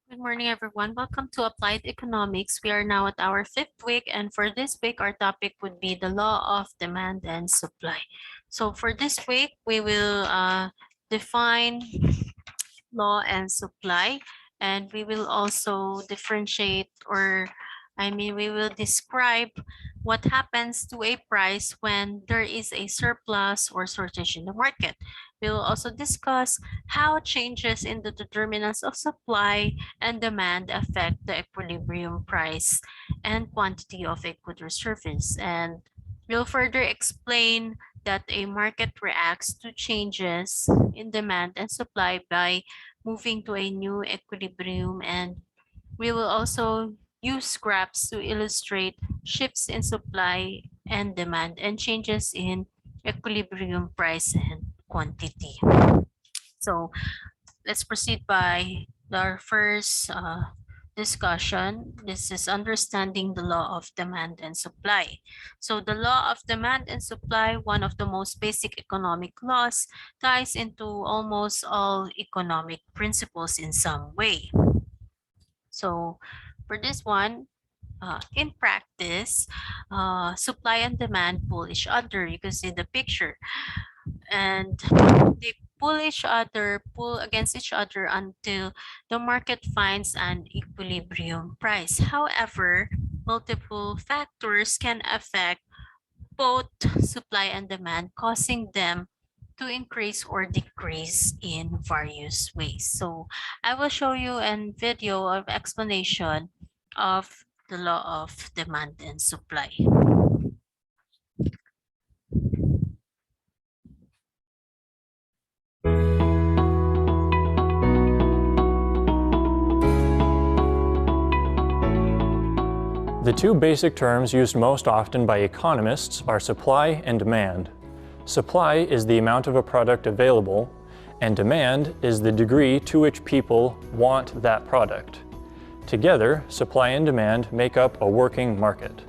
Good morning, everyone. Welcome to Applied Economics. We are now at our fifth week, and for this week, our topic would be the law of demand and supply. So, for this week, we will define law and supply, and we will also differentiate, we will describe what happens to a price when there is a surplus or shortage in the market. We will also discuss how changes in the determinants of supply and demand affect the equilibrium price and quantity of a good or service. And we'll further explain that a market reacts to changes in demand and supply by moving to a new equilibrium, and we will also use graphs to illustrate shifts in supply and demand and changes in equilibrium price and quantity. So let's proceed by our first discussion. This is understanding the law of demand and supply. So the law of demand and supply, one of the most basic economic laws, ties into almost all economic principles in some way. So for this one, in practice, supply and demand pull each other. You can see the picture, and they pull against each other until the market finds an equilibrium price. However, multiple factors can affect both supply and demand, causing them to increase or decrease in various ways. So I will show you a video of explanation of the law of demand and supply. The two basic terms used most often by economists are supply and demand. Supply is the amount of a product available, and demand is the degree to which people want that product. Together, supply and demand make up a working market.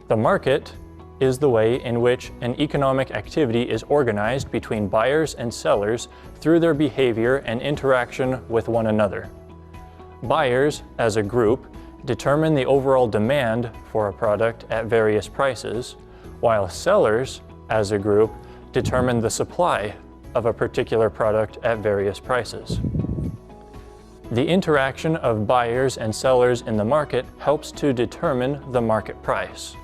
The market is the way in which an economic activity is organized between buyers and sellers through their behavior and interaction with one another. Buyers, as a group, determine the overall demand for a product at various prices, while sellers, as a group, determine the supply of a particular product at various prices. The interaction of buyers and sellers in the market helps to determine the market price.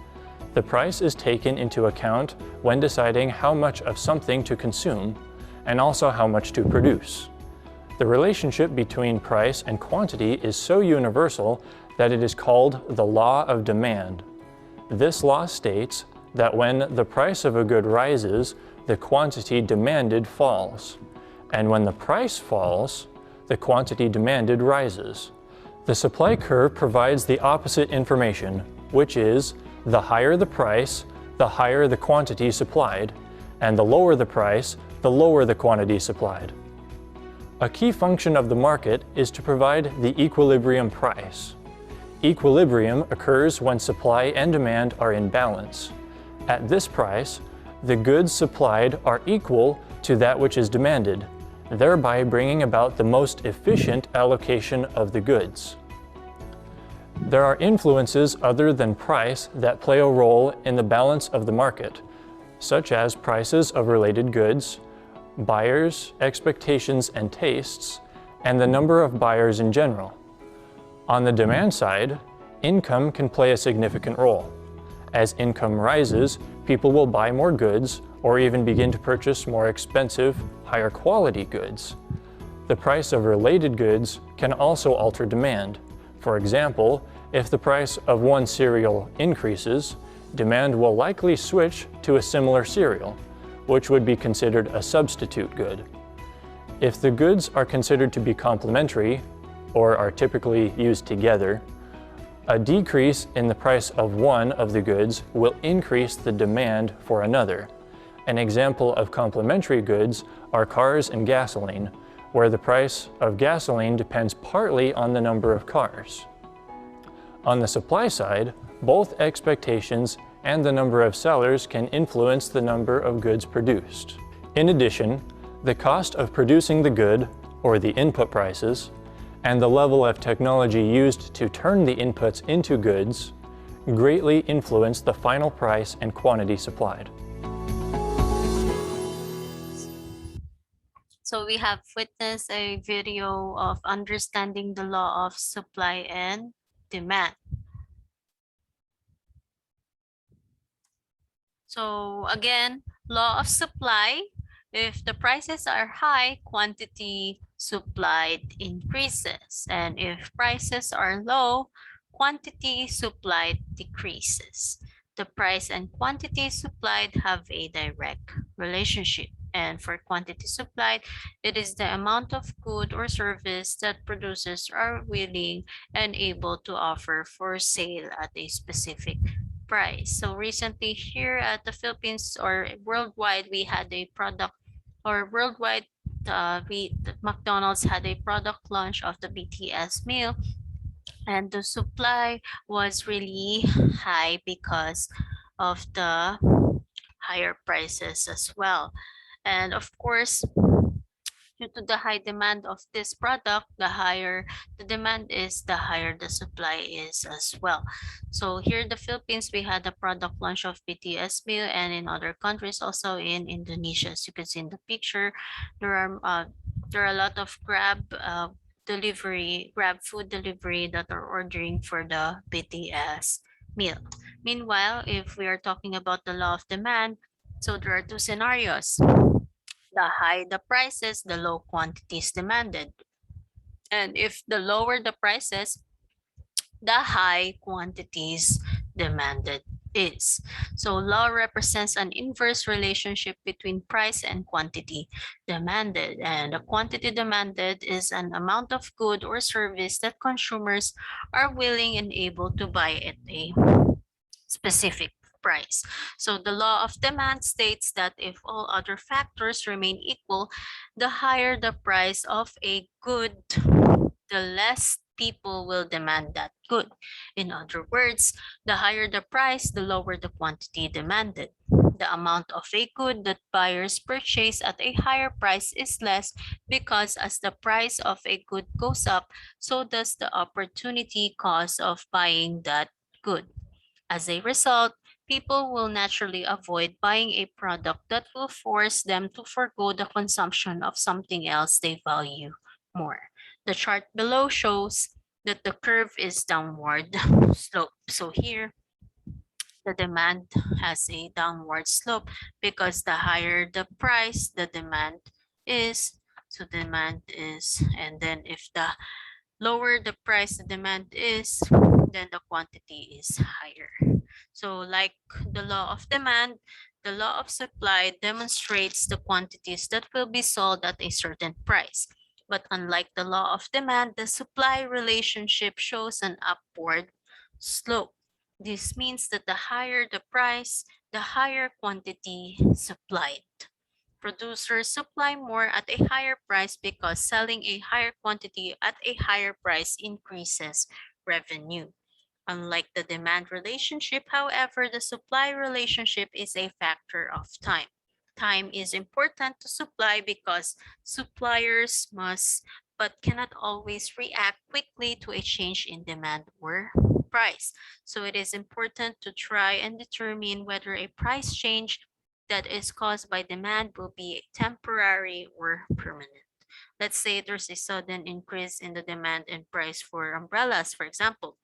The price is taken into account when deciding how much of something to consume and also how much to produce. The relationship between price and quantity is so universal that it is called the law of demand. This law states that when the price of a good rises, the quantity demanded falls, and when the price falls, the quantity demanded rises. The supply curve provides the opposite information, which is the higher the price, the higher the quantity supplied, and the lower the price, the lower the quantity supplied. A key function of the market is to provide the equilibrium price. Equilibrium occurs when supply and demand are in balance. At this price, the goods supplied are equal to that which is demanded, thereby bringing about the most efficient allocation of the goods. There are influences other than price that play a role in the balance of the market, such as prices of related goods, buyers' expectations and tastes, and the number of buyers in general. On the demand side, income can play a significant role. As income rises, people will buy more goods or even begin to purchase more expensive, higher quality goods. The price of related goods can also alter demand. For example, if the price of one cereal increases, demand will likely switch to a similar cereal, which would be considered a substitute good. If the goods are considered to be complementary, or are typically used together, a decrease in the price of one of the goods will increase the demand for another. An example of complementary goods are cars and gasoline, where the price of gasoline depends partly on the number of cars. On the supply side, both expectations and the number of sellers can influence the number of goods produced. In addition, the cost of producing the good, or the input prices, and the level of technology used to turn the inputs into goods greatly influence the final price and quantity supplied. So we have witnessed a video of understanding the law of supply and demand. So again, law of supply, if the prices are high, quantity supplied increases. And if prices are low, quantity supplied decreases. The price and quantity supplied have a direct relationship. And for quantity supplied, it is the amount of good or service that producers are willing and able to offer for sale at a specific price. So recently here at the Philippines or worldwide, we had a product or worldwide, McDonald's had a product launch of the BTS meal, and the supply was really high because of the higher prices as well. And of course, due to the high demand of this product, the higher the demand is, the higher the supply is as well. So here in the Philippines, we had the product launch of BTS meal, and in other countries, also in Indonesia. As you can see in the picture, there are a lot of Grab food delivery that are ordering for the BTS meal. Meanwhile, if we are talking about the law of demand, so there are two scenarios. The high the prices, the low quantities demanded. And if the lower the prices, the high quantities demanded is. So law represents an inverse relationship between price and quantity demanded. And the quantity demanded is an amount of good or service that consumers are willing and able to buy at a specific price. So the law of demand states that if all other factors remain equal, the higher the price of a good, the less people will demand that good. In other words, the higher the price, the lower the quantity demanded. The amount of a good that buyers purchase at a higher price is less because as the price of a good goes up, so does the opportunity cost of buying that good. As a result, people will naturally avoid buying a product that will force them to forgo the consumption of something else they value more. The chart below shows that the curve is downward slope. So here, the demand has a downward slope because the higher the price, the demand is. So demand is, and then if the lower the price the demand is, then the quantity is higher. So like the law of demand, the law of supply demonstrates the quantities that will be sold at a certain price. But unlike the law of demand, the supply relationship shows an upward slope. This means that the higher the price, the higher quantity supplied. Producers supply more at a higher price because selling a higher quantity at a higher price increases revenue. Unlike the demand relationship, however, the supply relationship is a factor of time. Time is important to supply because suppliers must but cannot always react quickly to a change in demand or price. So it is important to try and determine whether a price change that is caused by demand will be temporary or permanent. Let's say there's a sudden increase in the demand and price for umbrellas, for example.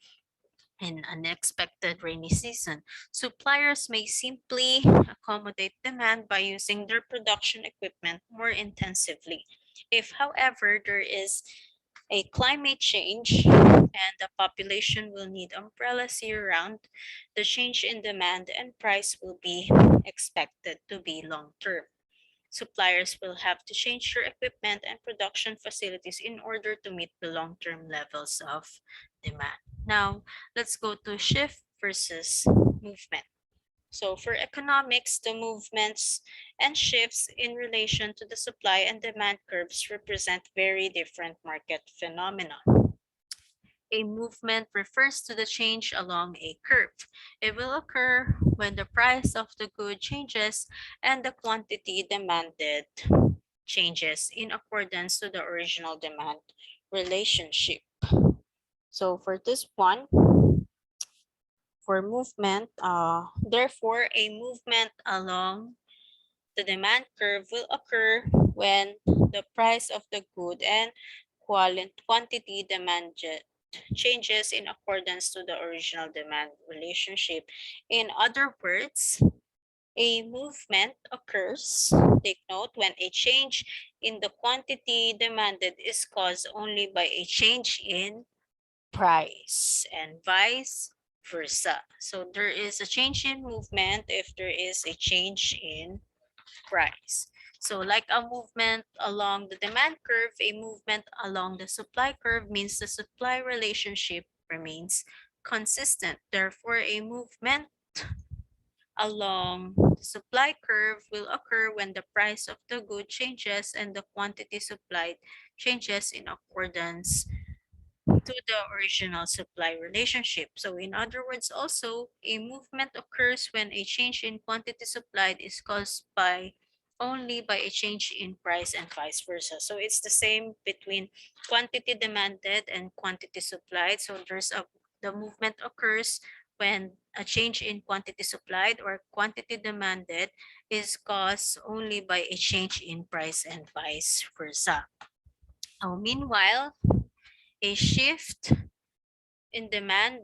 In an unexpected rainy season, suppliers may simply accommodate demand by using their production equipment more intensively. If, however, there is a climate change and the population will need umbrellas year-round, the change in demand and price will be expected to be long-term. Suppliers will have to change their equipment and production facilities in order to meet the long-term levels of demand. Now, let's go to shift versus movement. So for economics, the movements and shifts in relation to the supply and demand curves represent very different market phenomena. A movement refers to the change along a curve. It will occur when the price of the good changes and the quantity demanded changes in accordance to the original demand relationship. So for this one, for movement, therefore a movement along the demand curve will occur when the price of the good and quantity demanded changes in accordance to the original demand relationship. In other words, a movement occurs, take note, when a change in the quantity demanded is caused only by a change in price and vice versa. So there is a change in movement if there is a change in price. So like a movement along the demand curve, a movement along the supply curve means the supply relationship remains consistent. Therefore, a movement along the supply curve will occur when the price of the good changes and the quantity supplied changes in accordance to the original supply relationship. So in other words, also, a movement occurs when a change in quantity supplied is caused by only by a change in price and vice versa. So it's the same between quantity demanded and quantity supplied. So the movement occurs when a change in quantity supplied or quantity demanded is caused only by a change in price and vice versa. Now, meanwhile, a shift in demand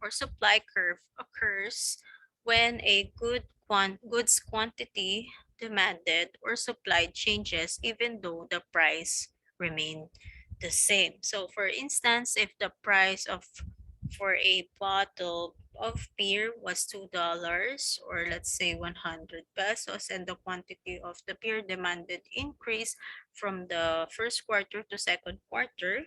or supply curve occurs when a goods quantity demanded or supplied changes even though the price remained the same. So for instance, if the price of for a bottle of beer was $2 or let's say 100 pesos and the quantity of the beer demanded increased from the first quarter to second quarter,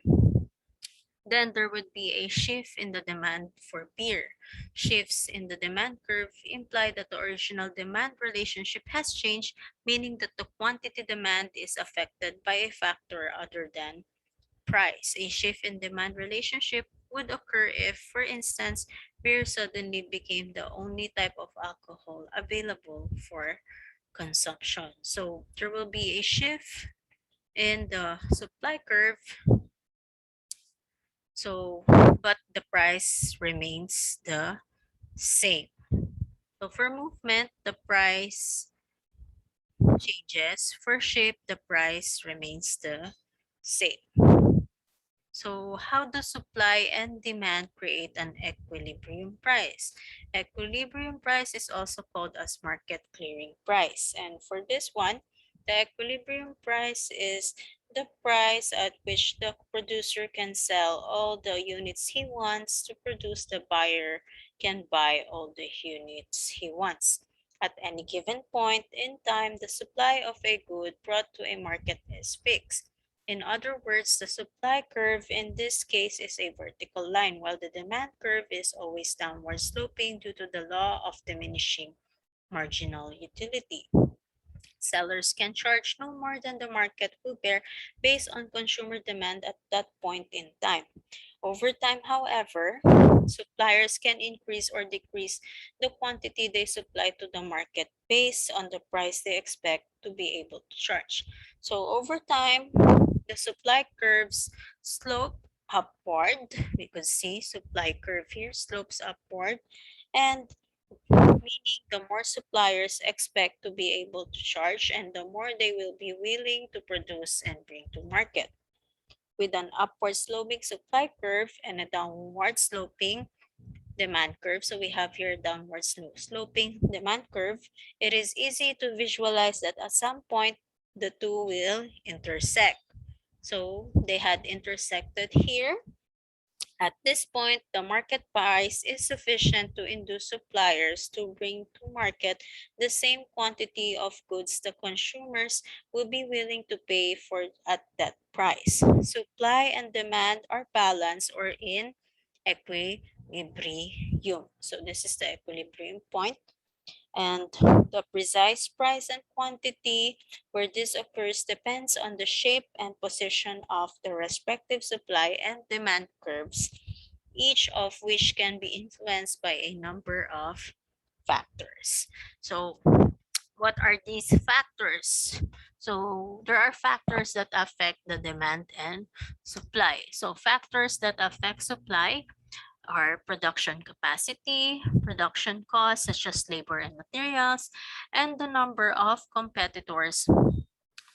then there would be a shift in the demand for beer. Shifts in the demand curve imply that the original demand relationship has changed, meaning that the quantity demand is affected by a factor other than price. A shift in demand relationship would occur if, for instance, beer suddenly became the only type of alcohol available for consumption. So there will be a shift in the supply curve. So, but the price remains the same. So for movement, the price changes. For shape, the price remains the same. So how do supply and demand create an equilibrium price? Equilibrium price is also called as market clearing price. And for this one, the equilibrium price is the price at which the producer can sell all the units he wants to produce the buyer can buy all the units he wants. At any given point in time, the supply of a good brought to a market is fixed. In other words, the supply curve in this case is a vertical line, while the demand curve is always downward sloping due to the law of diminishing marginal utility. Sellers can charge no more than the market will bear based on consumer demand at that point in time. Over time, however, suppliers can increase or decrease the quantity they supply to the market based on the price they expect to be able to charge. So over time, the supply curves slope upward. We could see supply curve here slopes upward, and meaning the more suppliers expect to be able to charge and the more they will be willing to produce and bring to market. With an upward sloping supply curve and a downward sloping demand curve, so we have here downward sloping demand curve, it is easy to visualize that at some point the two will intersect. So they had intersected here. At this point, the market price is sufficient to induce suppliers to bring to market the same quantity of goods the consumers will be willing to pay for at that price. Supply and demand are balanced or in equilibrium. So this is the equilibrium point. And the precise price and quantity where this occurs depends on the shape and position of the respective supply and demand curves, each of which can be influenced by a number of factors. So what are these factors? So there are factors that affect the demand and supply. So factors that affect supply are production capacity, production costs such as labor and materials, and the number of competitors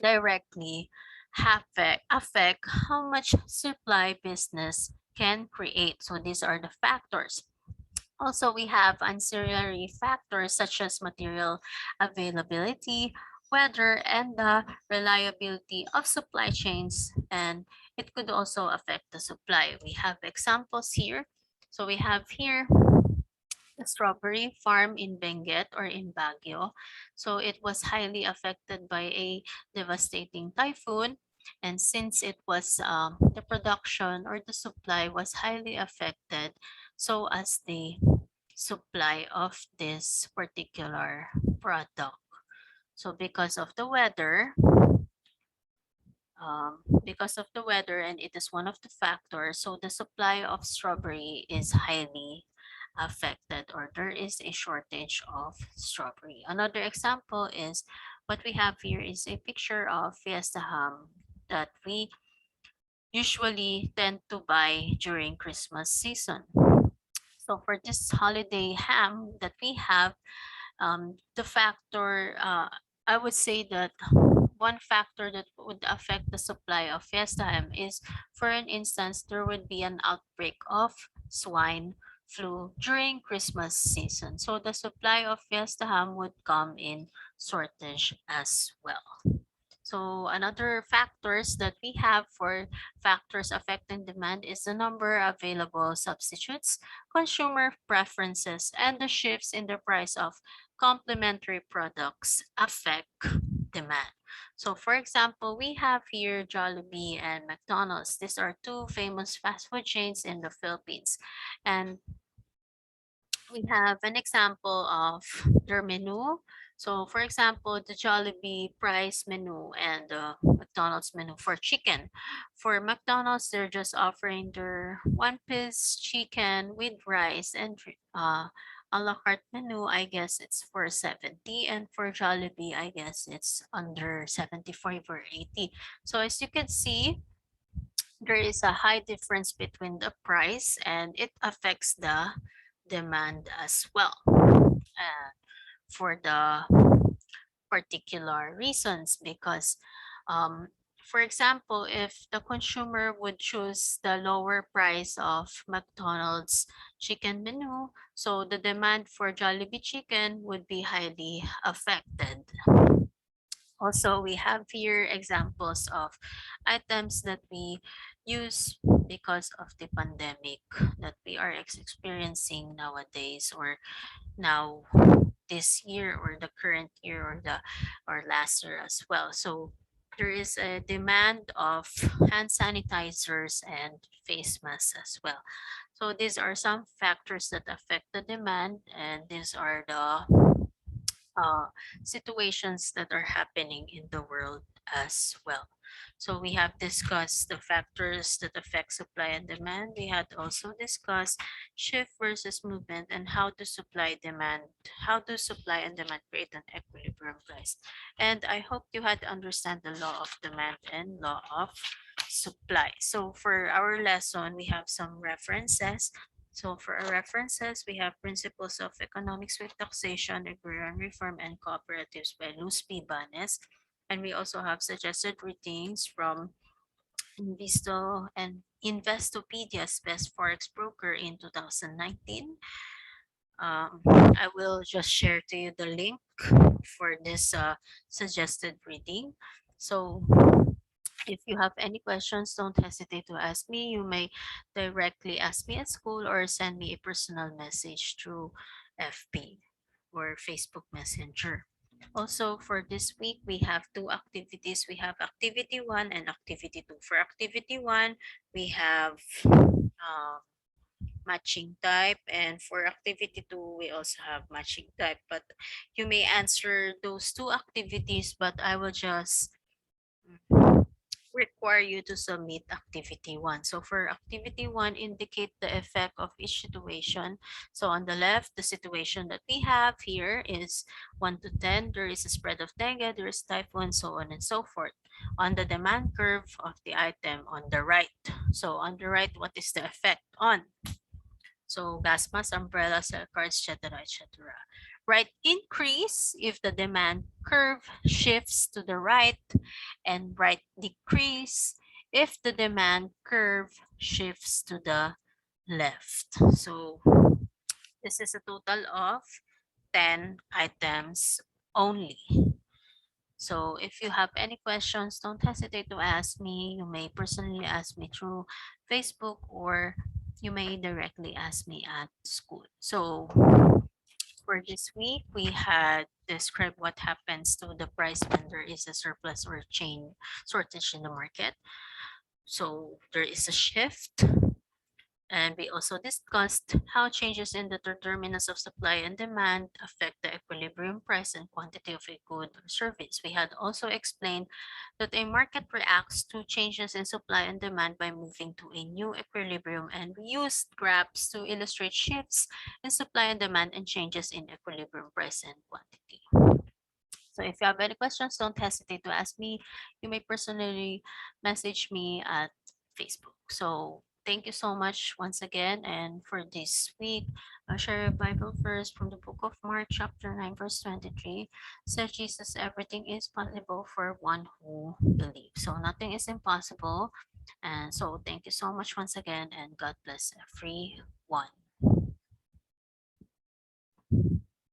directly affect how much supply business can create. So these are the factors. Also, we have ancillary factors such as material availability, weather, and the reliability of supply chains, and it could also affect the supply. We have examples here. So we have here the strawberry farm in Benguet or in Baguio. So it was highly affected by a devastating typhoon. And since it was the production or the supply was highly affected, so as the supply of this particular product. So because of the weather, and it is one of the factors, so the supply of strawberry is highly affected, or there is a shortage of strawberry. Another example is what we have here is a picture of Fiesta ham that we usually tend to buy during Christmas season. So for this holiday ham that we have, the factor, I would say that one factor that would affect the supply of Fiesta ham is, for an instance, there would be an outbreak of swine flu during Christmas season. So the supply of Fiesta ham would come in shortage as well. So another factors that we have for factors affecting demand is the number of available substitutes, consumer preferences, and the shifts in the price of complementary products affect demand. So for example, we have here Jollibee and McDonald's. These are two famous fast food chains in the Philippines. And we have an example of their menu. So for example, the Jollibee price menu and the McDonald's menu for chicken. For McDonald's, they're just offering their one-piece chicken with rice and a la carte menu. I guess it's for 70, and for Jollibee, I guess it's under 75 or 80. So as you can see, there is a high difference between the price, and it affects the demand as well, for the particular reasons, because for example, if the consumer would choose the lower price of McDonald's chicken menu, so the demand for Jollibee chicken would be highly affected. Also, we have here examples of items that we use because of the pandemic that we are experiencing nowadays, or now this year, or the current year, or the or last year as well. So there is a demand of hand sanitizers and face masks as well. So these are some factors that affect the demand, and these are the uh, situations that are happening in the world as well. So we have discussed the factors that affect supply and demand. We had also discussed shift versus movement, and how to supply and demand create an equilibrium price. And I hope you had understand the law of demand and law of supply. So for our lesson, we have some references. So for our references, we have Principles of Economics with Taxation, Agrarian Reform, and Cooperatives by Luz P. Banes. And we also have suggested readings from Invisto and Investopedia's Best Forex Broker in 2019. I will just share to you the link for this suggested reading. So if you have any questions, don't hesitate to ask me. You may directly ask me at school or send me a personal message through FB or Facebook Messenger. Also, for this week, we have two activities. We have activity 1 and activity 2. For activity 1, we have matching type, and for activity 2, we also have matching type. But you may answer those two activities, but I will just require you to submit activity one. So for activity one, indicate the effect of each situation. So on the left, the situation that we have here is 1 to 10. There is a spread of dengue, there is typhoon, so on and so forth. On the demand curve of the item on the right. So on the right, what is the effect on? So gas mask, umbrellas, cards, etc., etc. Right increase if the demand curve shifts to the right, and right decrease if the demand curve shifts to the left. So this is a total of 10 items only. So if you have any questions, don't hesitate to ask me. You may personally ask me through Facebook, or you may directly ask me at school. So for this week, we had described what happens to the price when there is a surplus or chain shortage in the market. So there is a shift. And we also discussed how changes in the determinants of supply and demand affect the equilibrium price and quantity of a good or service. We had also explained that a market reacts to changes in supply and demand by moving to a new equilibrium, and we used graphs to illustrate shifts in supply and demand and changes in equilibrium price and quantity. So if you have any questions, don't hesitate to ask me. You may personally message me at Facebook. So thank you so much once again. And for this week, I'll share a Bible verse from the book of Mark, chapter 9, verse 23. Says Jesus, everything is possible for one who believes. So nothing is impossible. And so thank you so much once again, and God bless everyone.